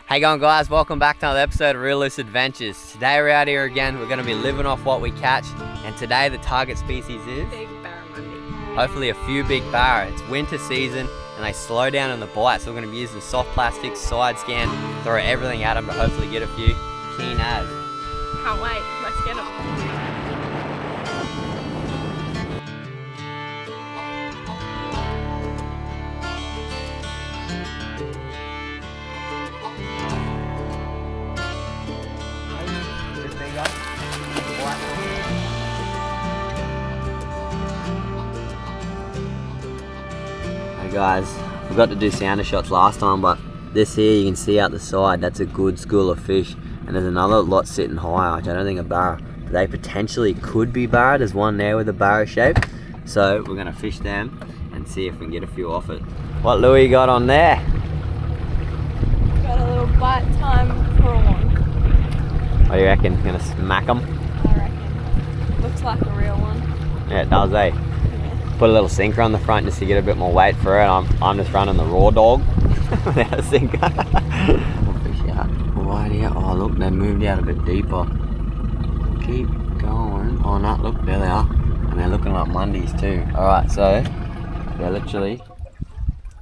Hey going guys, welcome back to another episode of Real Loose Adventures. Today we're out here again, we're going to be living off what we catch, and today the target species is? Big barramundi. Hopefully a few big barra. It's winter season and they slow down in the bite, so we're going to be using soft plastics, side scan, throw everything at them to hopefully get a few keen as. Can't wait, let's get them. Hey guys, forgot to do sounder shots last time, but this here you can see out the side, that's a good school of fish, and there's another lot sitting higher, which I don't think are barra. They potentially could be barra. There's one there with a barra shape, so we're gonna fish them and see if we can get a few off it. What Louis got on there? Got a little bite time prawn. What do you reckon? Gonna smack them? I reckon. Looks like a real one. Yeah, it does, eh? Yeah. Put a little sinker on the front just to get a bit more weight for it. I'm just running the raw dog without a sinker. We'll fish out right here. Oh look, they moved out a bit deeper. Keep going. Oh no, look, there they are. And they're looking like Mondays too. Alright, so they're literally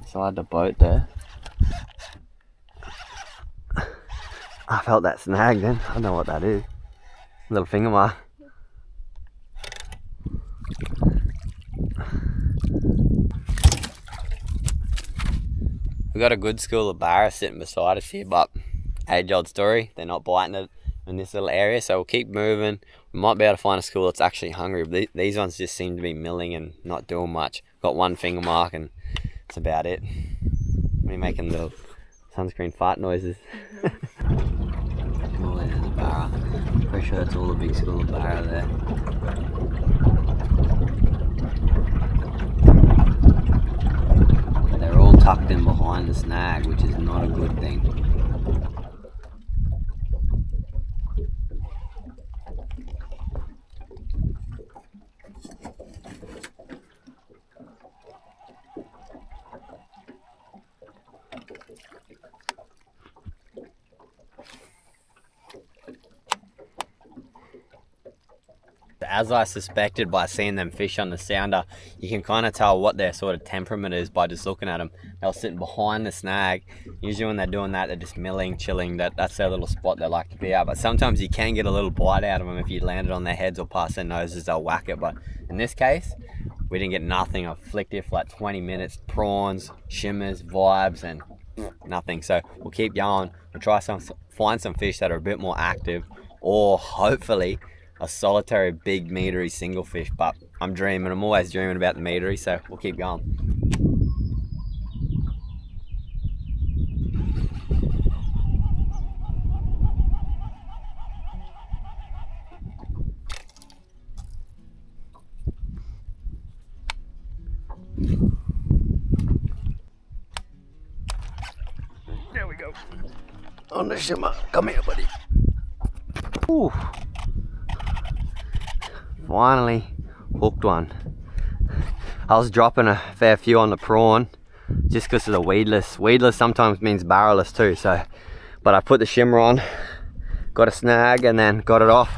beside the boat there. I felt that snag then. I don't know what that is. Little finger mark. We've got a good school of barra sitting beside us here, but age-old story, they're not biting it in this little area, so we'll keep moving. We might be able to find a school that's actually hungry, but these ones just seem to be milling and not doing much. Got one finger mark and that's about it. We're making the sunscreen fart noises. Oh, there's a barra. Pretty sure that's all the big school of barra there. They're all tucked in behind the snag, which is not a good thing. As I suspected by seeing them fish on the sounder, you can kind of tell what their sort of temperament is by just looking at them. They'll sit behind the snag. Usually when they're doing that, they're just milling, chilling. That's their little spot they like to be at. But sometimes you can get a little bite out of them if you land it on their heads or past their noses, they'll whack it. But in this case, we didn't get nothing. I flicked it for like 20 minutes. Prawns, shimmers, vibes, and nothing. So we'll keep going. We'll try find some fish that are a bit more active, or hopefully a solitary big meatery single fish, but I'm dreaming. I'm always dreaming about the meatery, so we'll keep going. There we go. On the shimmer. Come here, buddy. Ooh. Finally hooked one. I was dropping a fair few on the prawn just because of the weedless. Weedless sometimes means barrelless too, so but I put the shimmer on, got a snag, and then got it off.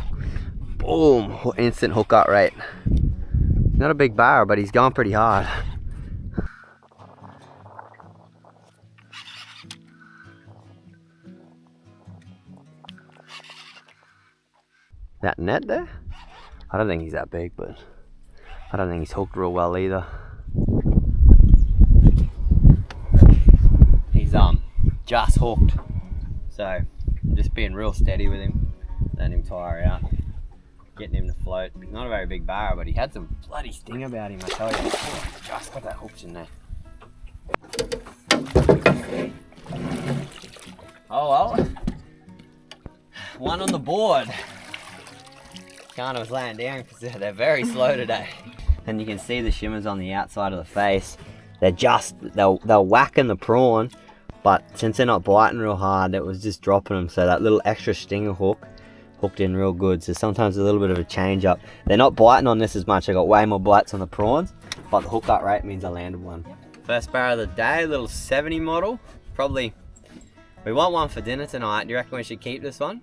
Boom, instant hook up rate. Not a big barra, but he's going pretty hard. That net there? I don't think he's that big, but I don't think he's hooked real well either. He's just hooked, so I'm just being real steady with him, letting him tire out, getting him to float. He's not a very big barra, but he had some bloody sting about him, I tell you. Just got that hooked in there. Oh well, one on the board. Kind of was laying down because they're very slow today. And you can see the shimmers on the outside of the face. They're whacking the prawn, but since they're not biting real hard, it was just dropping them. So that little extra stinger hook hooked in real good. So sometimes a little bit of a change up. They're not biting on this as much. I got way more bites on the prawns, but the hook up rate means I landed one. First barra of the day, little 70 model, probably We want one for dinner tonight. Do you reckon we should keep this one?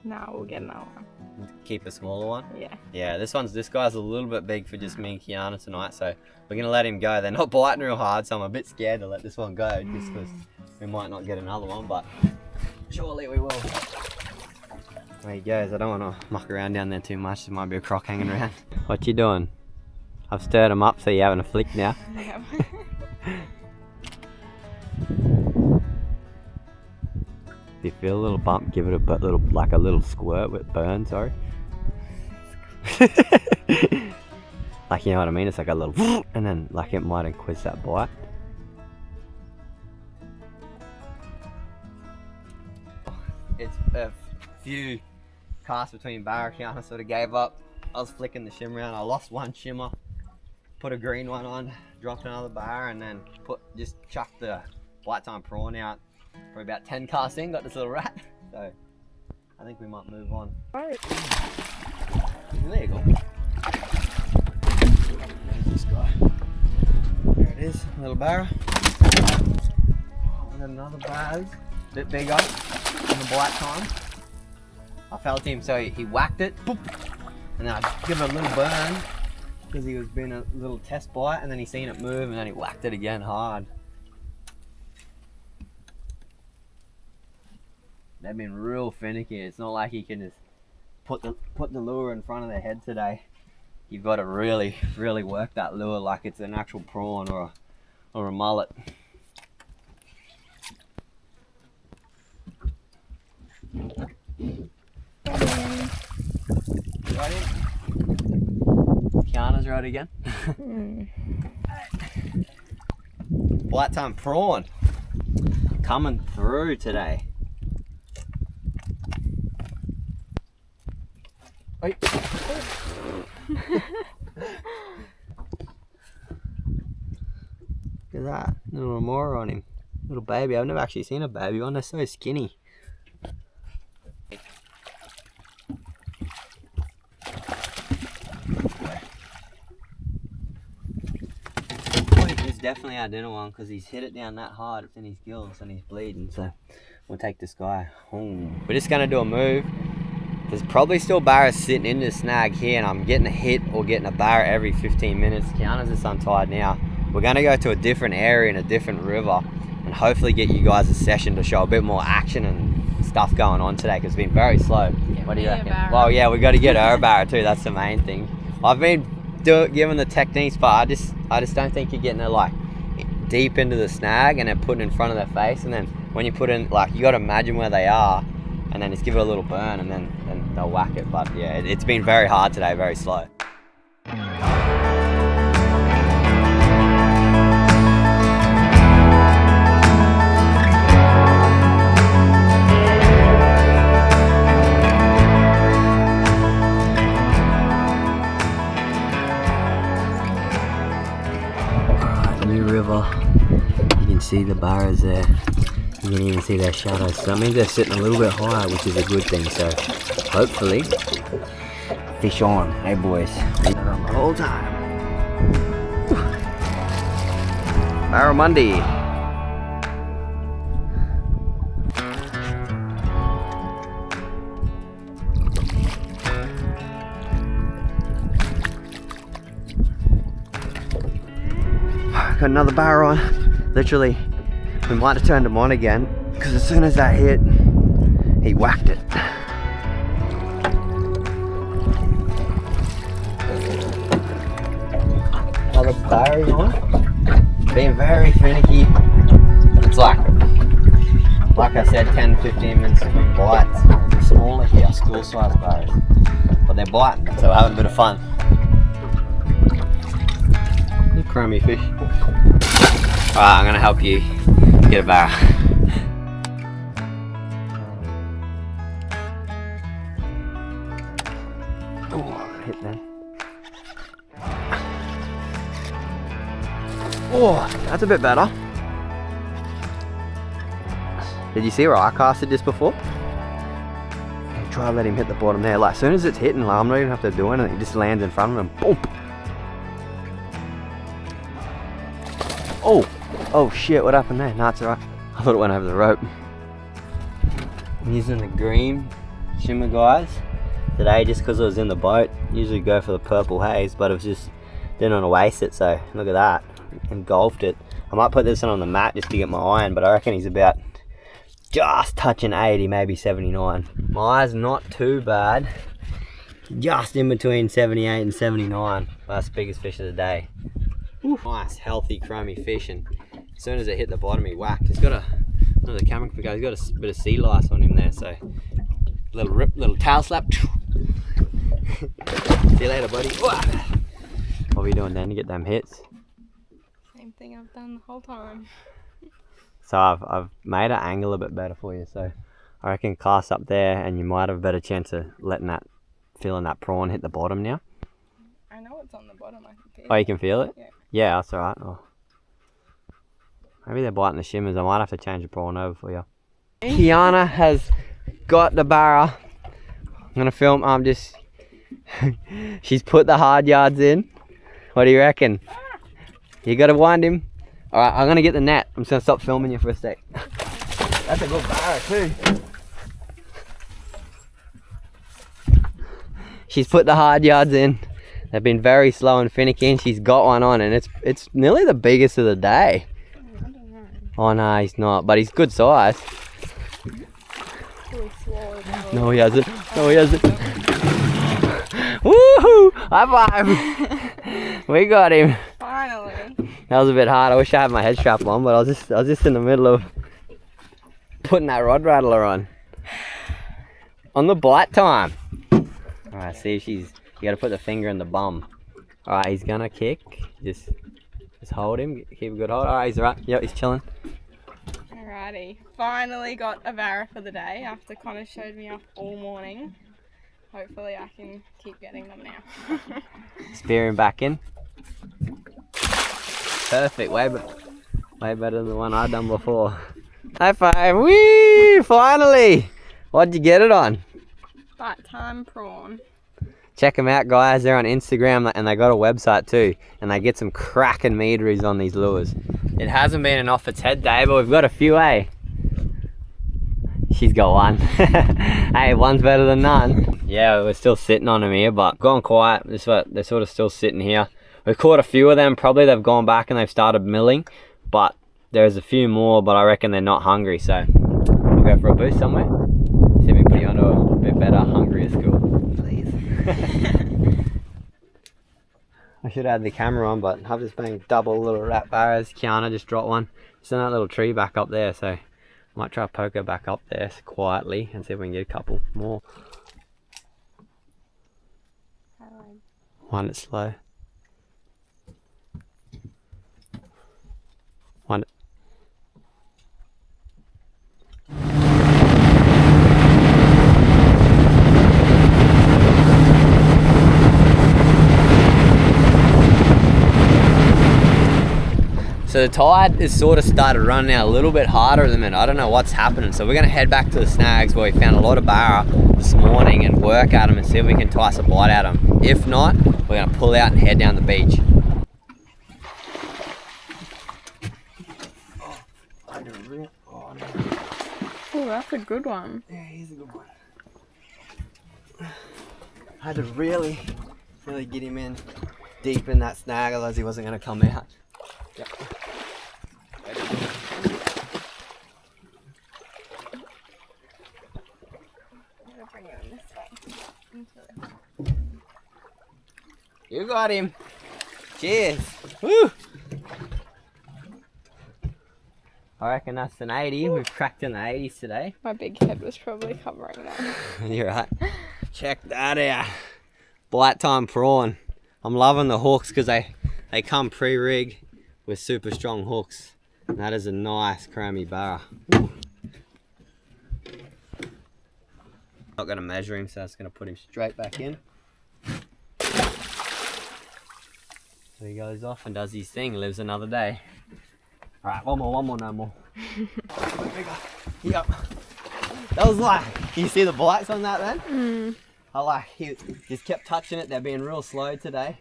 No, we'll get another one. Keep a smaller one? Yeah. Yeah, this guy's a little bit big for just me and Kiana tonight, so we're gonna let him go. They're not biting real hard, so I'm a bit scared to let this one go just because we might not get another one, but surely we will. There he goes. I don't want to muck around down there too much. There might be a croc hanging around. What you doing? I've stirred him up so you're having a flick now. Yeah. If you feel a little bump, give it a little, like a little squirt with burn, sorry. Like, you know what I mean? It's like a little, and then like it might increase that bite. It's a few casts between Barra and Kiana sort of gave up. I was flicking the shimmer around. I lost one shimmer, put a green one on, dropped another Barra, and then just chucked the bite time prawn out. For about 10 casts in, got this little rat. So I think we might move on. Right. There you go. There's this guy. There it is, little Barra. And another Barra, bit bigger in the bite time. I felt him, so he whacked it, boop, and then I give it a little burn because he was being a little test bite, and then he seen it move, and then he whacked it again hard. They've been real finicky. It's not like you can just put the lure in front of their head today. You've got to really work that lure like it's an actual prawn or a mullet. Right in. Kiana's right again. Bite time prawn coming through today. Look at that, little remora on him. Little baby. I've never actually seen a baby one. They're so skinny. It's definitely our dinner one because he's hit it down that hard. It's in his gills and he's bleeding. So we'll take this guy home. We're just going to do a move. There's probably still barras sitting in this snag here, and I'm getting a hit or getting a barra every 15 minutes. Kiana's just untied now. We're going to go to a different area in a different river and hopefully get you guys a session to show a bit more action and stuff going on today because it's been very slow. Yeah, what do you reckon? Well, yeah, we got to get her a barra too. That's the main thing. I've been giving the techniques, but I just don't think you're getting it like deep into the snag and then putting it in front of their face, and then when you put in, like, you got to imagine where they are and then just give it a little burn and then they'll whack it. But yeah, it's been very hard today, very slow. Alright, new river. You can see the barras there. You can even see their shadows, so that means they're sitting a little bit higher, which is a good thing. So hopefully, fish on, hey boys. The whole time. Barramundi. Got another barra on. Literally. We might have turned him on again because as soon as that hit, he whacked it. Another barra on. Being very finicky. It's like I said, 10-15 minutes between bites. Smaller here, school size barras. But they're biting, so we're having a bit of fun. You crummy fish. Alright, I'm going to help you get a barra. Oh, hit that. Oh, that's a bit better. Did you see where I casted this before? Try to let him hit the bottom there. Like, as soon as it's hitting, like, I'm not even have to do anything. It just lands in front of him. Boom. Oh shit, what happened there? Nah, it's alright. I thought it went over the rope. I'm using the green shimmer guys today just because it was in the boat. Usually go for the purple haze, but it was just didn't want to waste it, so look at that, engulfed it. I might put this one on the mat just to get my iron, but I reckon he's about just touching 80, maybe 79. My eye's not too bad, just in between 78 and 79. That's the biggest fish of the day. Ooh. Nice healthy chromy fish, and as soon as it hit the bottom he whacked. He's got a, the camera guy, he's got a bit of sea lice on him there, so little rip, little tail slap. See you later, buddy. What are we doing then to get them hits? Same thing I've done the whole time. So I've made an angle a bit better for you, so I reckon cast up there and you might have a better chance of feeling that prawn hit the bottom now. I know it's on the bottom, I can feel it. Oh, you can feel it? Yeah. Yeah, that's alright. Oh. Maybe they're biting the shimmers. I might have to change the prawn over for you. Kiana has got the barra. I'm gonna film, she's put the hard yards in. What do you reckon? You gotta wind him. Alright, I'm gonna get the net. I'm just gonna stop filming you for a sec. That's a good barra too. She's put the hard yards in. They've been very slow and finicky, and she's got one on, and it's nearly the biggest of the day. I don't know. Oh no, he's not, but he's good size. No, he hasn't. No, he hasn't. Woohoo! High five! We got him. Finally. That was a bit hard. I wish I had my head strap on, but I was just in the middle of putting that rod rattler on. On the bite time. Alright, see if you gotta put the finger in the bum. Alright, he's gonna kick. Just hold him, keep a good hold. Alright, he's alright. Yep, he's chilling. Alrighty. Finally got a barra for the day after Connor showed me off all morning. Hopefully I can keep getting them now. Spear him back in. Perfect, way better than the one I done before. High five, whee! Finally! What'd you get it on? Bite time prawn. Check them out, guys. They're on Instagram and they got a website too, and they get some cracking meteries on these lures. It hasn't been an off its head day, but we've got a few, eh? She's got one. Hey, one's better than none. Yeah, we're still sitting on them here, but gone quiet. They're sort of still sitting here. We've caught a few of them. Probably they've gone back and they've started milling, but there's a few more, but I reckon they're not hungry, so we'll go for a boost somewhere. See if we can put you onto a bit better, hungrier school. Please. I should have had the camera on, but I've just been double little rat barras. Kiana just dropped one. It's in that little tree back up there, so I might try to poke her back up there quietly and see if we can get a couple more. Wind it slow. Wind it. So the tide has sort of started running out a little bit harder at the minute. I don't know what's happening. So we're going to head back to the snags where we found a lot of barra this morning and work at them and see if we can entice a bite out of them. If not, we're going to pull out and head down the beach. Oh, that's a good one. Yeah, he's a good one. I had to really get him in deep in that snag, otherwise he wasn't going to come out. Yep. You got him. Cheers. Woo! I reckon that's an 80. We've cracked in the 80s today. My big head was probably covering that. You're right. Check that out. Bite time prawn. I'm loving the hooks because they come pre-rig with super strong hooks. And that is a nice chromy barra. Not going to measure him, so that's going to put him straight back in. So he goes off and does his thing, lives another day. Alright, one more, no more. Yep. That was like, you see the bites on that then? He just kept touching it. They're being real slow today.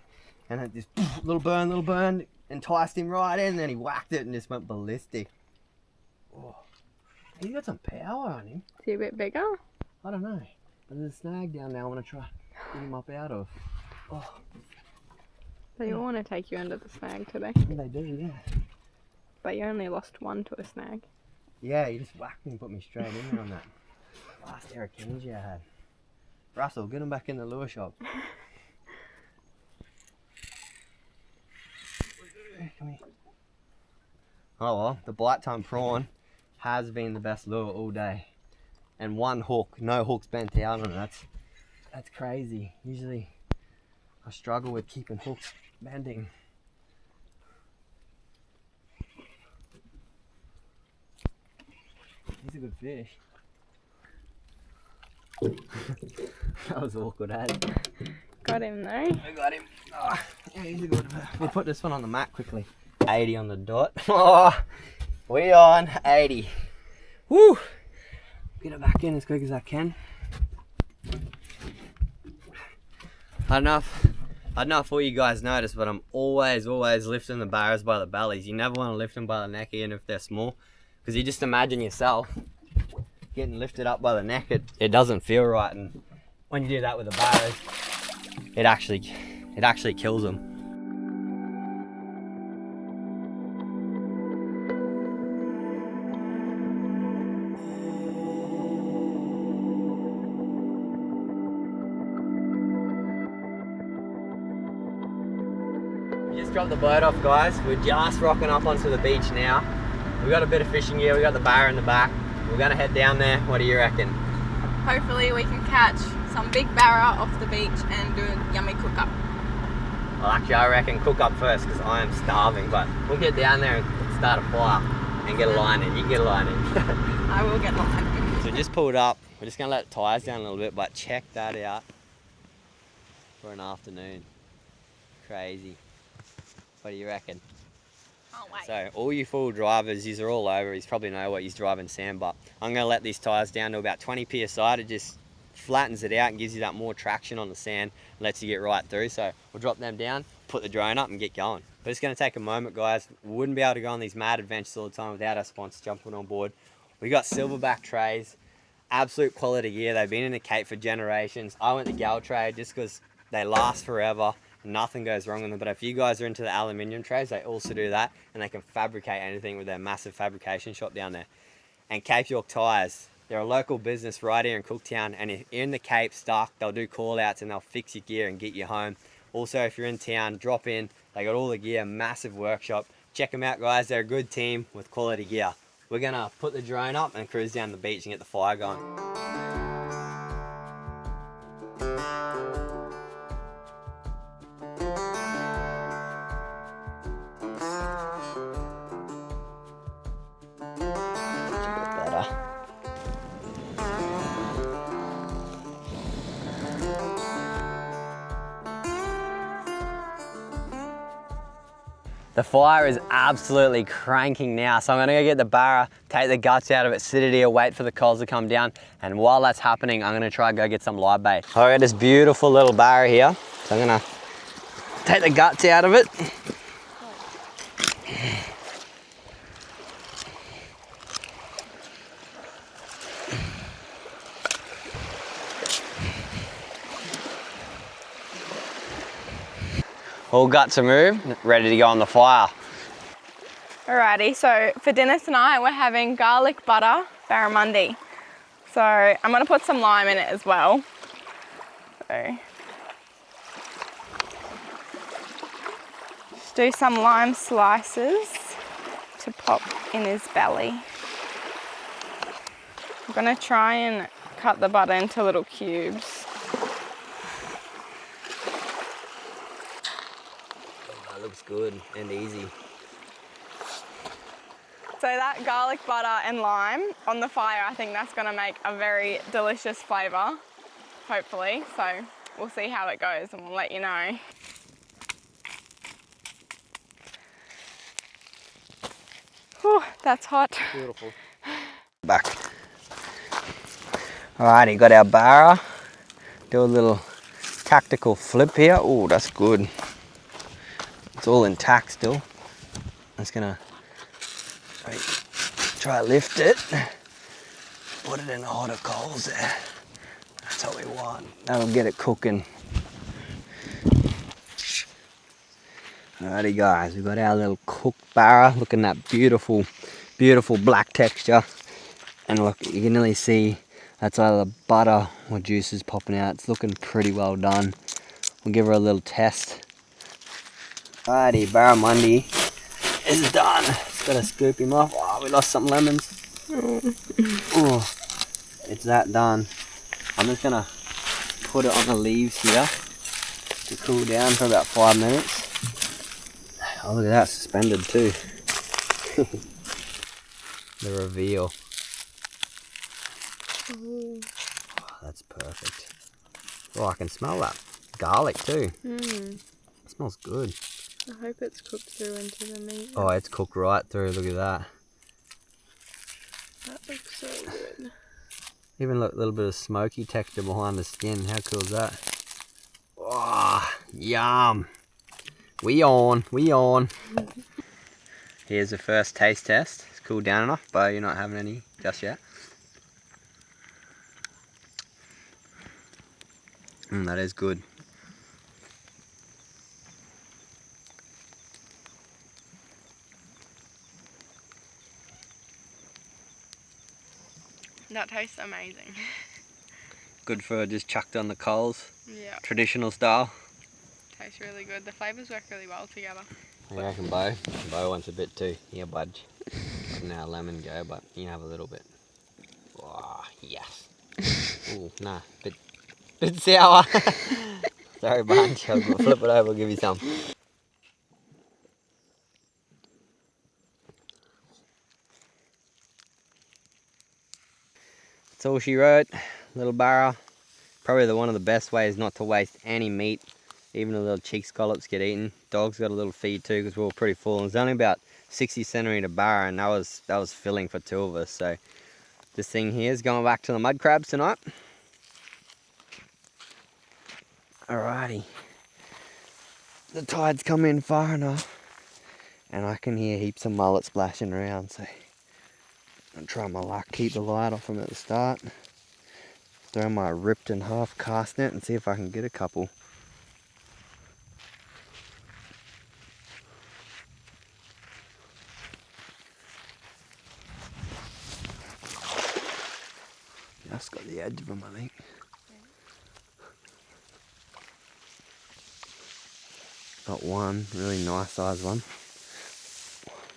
And it just, little burn, enticed him right in, and then he whacked it and just went ballistic. Oh. He's got some power on him. Is he a bit bigger? I don't know. But there's a snag down there I want to try get him up out of. Oh. They all want to take you under the snag today. They do, yeah. But you only lost one to a snag. Yeah, you just whacked me and put me straight in there on that last Araucanigia I had. Russell, get him back in the lure shop. Come here. Oh well, the bite time prawn has been the best lure all day. And one hook, no hooks bent out on it. That's crazy. Usually I struggle with keeping hooks bending. He's a good fish. That was awkward, eh? Got him though. I got him. Oh, yeah, he's a good one. We'll put this one on the mat quickly. 80 on the dot. Oh, we on 80. Woo! Get it back in as quick as I can. I don't know if all you guys notice, but I'm always lifting the barras by the bellies. You never want to lift them by the neck, even if they're small, because you just imagine yourself getting lifted up by the neck. It doesn't feel right, and when you do that with the barras, it actually kills them. We just dropped the boat off, guys. We're just rocking up onto the beach now. We got a bit of fishing gear. We got the barra in the back. We're gonna head down there. What do you reckon? Hopefully we can catch some big barra off the beach and do a yummy cook up. Well, actually I reckon cook up first because I am starving, but we'll get down there and start a fire and get a line in. You can get a line in. I will get line. So we just pulled up. We're just gonna let the tires down a little bit, but check that out for an afternoon. Crazy. What do you reckon? Can't wait. So all you full drivers, these are all over. You probably know what he's driving Sam, but I'm gonna let these tires down to about 20 psi. It just flattens it out and gives you that more traction on the sand, lets you get right through. So we'll drop them down, put the drone up and get going. But it's gonna take a moment, guys. We wouldn't be able to go on these mad adventures all the time without our sponsors jumping on board. We got silverback trays, absolute quality gear. They've been in the Cape for generations. I went to Gal Trade just because they last forever. Nothing goes wrong with them. But if you guys are into the aluminium trays, they also do that, and they can fabricate anything with their massive fabrication shop down there. And Cape York Tires, they're a local business right here in Cooktown, and if you're in the Cape stuck, they'll do call outs and they'll fix your gear and get you home. Also, if you're in town, drop in. They got all the gear, massive workshop. Check them out, guys. They're a good team with quality gear. We're gonna put the drone up and cruise down the beach and get the fire going. The fire is absolutely cranking now, so I'm gonna go get the barra, take the guts out of it, sit it here, wait for the coals to come down, and while that's happening, I'm gonna try and go get some live bait. I got this beautiful little barra here, so I'm gonna take the guts out of it. All guts are moved, ready to go on the fire. Alrighty, so for dinner tonight we're having garlic butter barramundi. So I'm gonna put some lime in it as well. So just do some lime slices to pop in his belly. I'm gonna try and cut the butter into little cubes. Looks good and easy. So that garlic butter and lime on the fire, I think that's going to make a very delicious flavour, hopefully. So we'll see how it goes and we'll let you know. Whew, that's hot. Beautiful. Back. Alrighty, got our barra. Do a little tactical flip here. Oh, that's good. It's all intact still. I'm just gonna try to lift it. it in the hotter coals there. That's what we want. That'll get it cooking. Alrighty guys, we've got our little cooked barra. Look at that beautiful, beautiful black texture. And look, you can nearly see that's either butter or juices popping out. It's looking pretty well done. We'll give her a little test. Alrighty, barramundi is done. Just gotta scoop him off. Oh, we lost some lemons. Oh, it's that done. I'm just gonna put it on the leaves here to cool down for about 5 minutes. Oh, look at that, suspended too. The reveal. Oh, that's perfect. Oh, I can smell that garlic too. It smells good. I hope it's cooked through into the meat. Oh, it's cooked right through. Look at that. That looks so good. Even look, a little bit of smoky texture behind the skin. How cool is that? Oh, yum. We on. Here's the first taste test. It's cooled down enough, but you're not having any just yet. That is good. That tastes amazing. Good for just chucked on the coals. Yeah. Traditional style. Tastes really good. The flavours work really well together. I reckon Bo wants a bit too. Yeah, budge. Letting our lemon go, but you can have a little bit. Oh, yes. Ooh, nah, bit sour. Sorry, bunch. I'll flip it over, I'll give you some. That's all she wrote. Little barra. Probably one of the best ways not to waste any meat. Even the little cheek scallops get eaten. Dog's got a little feed too because we were pretty full. And it's only about 60 centimetre barra, and that was filling for 2 of us. So this thing here is going back to the mud crabs tonight. Alrighty. The tide's come in far enough, and I can hear heaps of mullet splashing around. So I'm trying my luck. Keep the light off them at the start. Throw my ripped in half cast net and see if I can get a couple. Just got the edge of them, I think. Got one really nice sized one.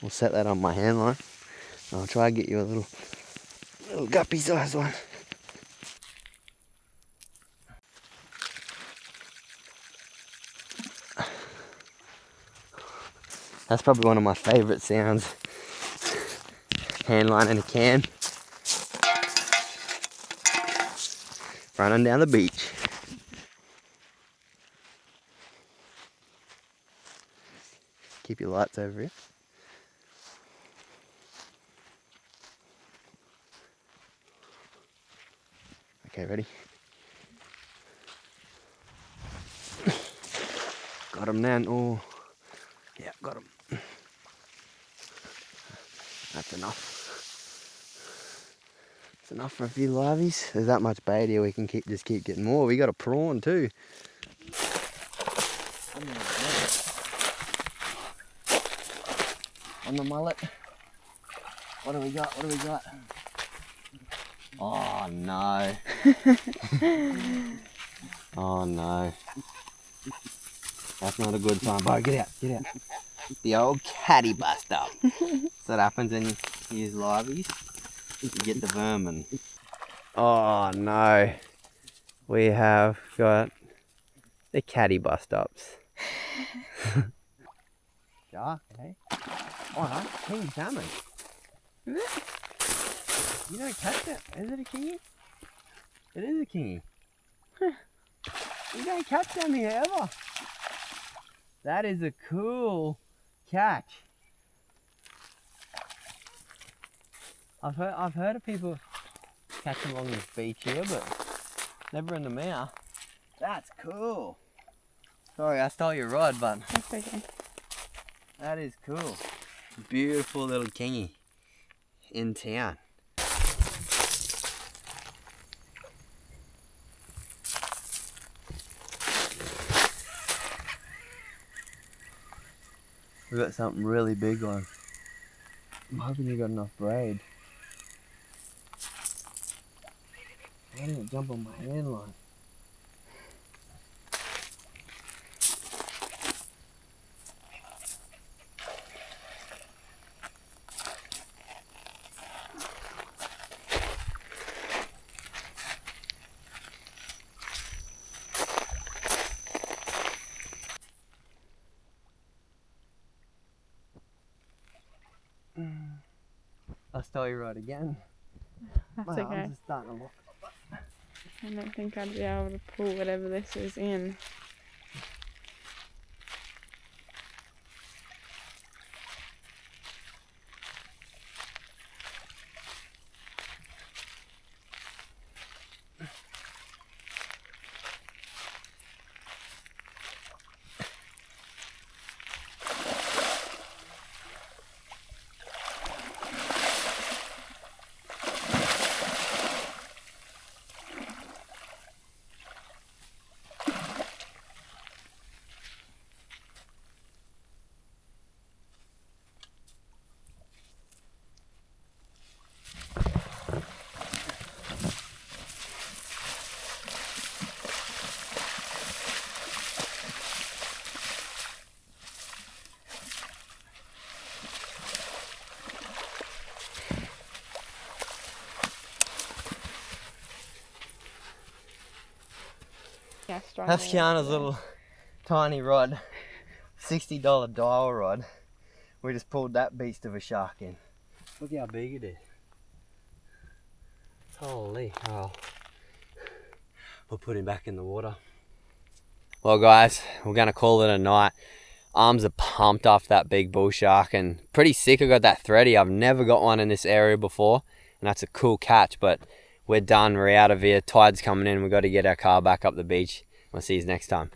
We'll set that on my hand line. And I'll try to get you a little guppy sized one. That's probably one of my favourite sounds. Hand line in a can. Running down the beach. Keep your lights over here. Okay, ready? Got him then. Oh, yeah, got him. That's enough. It's enough for a few liveys. There's that much bait here, we can just keep getting more. We got a prawn too. On the mullet. What do we got? Oh no. Oh no. That's not a good sign. Bo, get out. The old caddy bust up. So that happens when you use liveys. You get the vermin. Oh no. We have got the caddy bust ups. Shark, eh? Oh, king salmon. Is it? You don't catch that. Is it a kingy? It is a kingy. You don't catch them here ever. That is a cool catch. I've heard of people catching along this beach here, but never in the mouth. That's cool. Sorry, I stole your rod, but That's okay. That is cool. Beautiful little kingy in town. We got something really big on. I'm hoping you got enough braid. Why didn't it jump on my hand line? I'll stall you right again. That's My okay. arms are starting to look. I don't think I'd be able to pull whatever this is in. Yeah, strong. That's Kiana's little tiny rod. $60 dial rod. We just pulled that beast of a shark in. Look how big it is. Holy, oh. We'll put him back in the water. Well guys, we're gonna call it a night. Arms are pumped off that big bull shark and pretty sick. I got that thready. I've never got one in this area before and that's a cool catch, but we're done. We're out of here. Tide's coming in. We've got to get our car back up the beach. We'll see you next time.